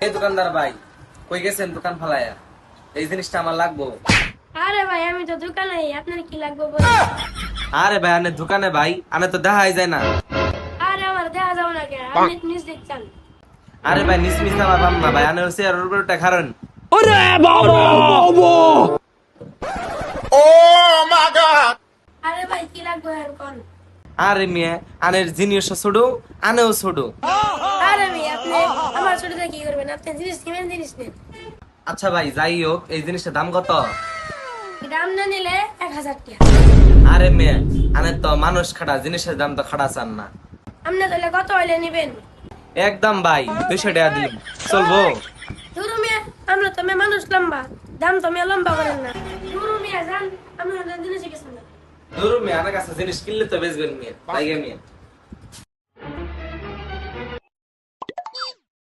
এই দোকানদার ভাই, কই গেছেন দোকান ফালায়া? এই জিনিসটা আমার লাগবো। আরে ভাই আমি তো দোকানে, আপনার কি লাগবে বলেন? আরে ভাই আনে দোকানে ভাই, আনে তো দেখাই যায় না। আরে আমার দেখা যাবে না কেন, আপনি নিউজ দেখছেন? আরে ভাই নিস মিস আমার বাম না ভাই, আনে হচ্ছে আর উপরে একটা কারণ। আরে ভাই কি লাগবে আর কোন? আরে মিয়া, আনের জিনিস ছোট, আনেও ছোট। আরে ভাই আপনি আমার ছোটটা কি করবেন? আপনি জিনিস কিনেন, জিনিস নেন। আচ্ছা ভাই যাই হোক, এই জিনিসটার দাম কত? দাম না নিলে 1000 টাকা। আরে মেয়ে, আনের তো মানুষ খাটা, জিনিসের দাম তো খাটা চান না। আপনি তাহলে কত হইলে নেবেন? একদম ভাই 200 টাকা দিন, চলবো? ধরু মিয়া, আমরা তো মেয়ে মানুষ লম্বা, দাম তো মেয়ে লম্বা করেন না। ধরু মিয়া যান, আমরা জিনিস গেছেন না। ধরুন মেয়ে, আমার কাছে জিনিস কিনলে তো বেচবেন মেয়ে, তাই মিয়া।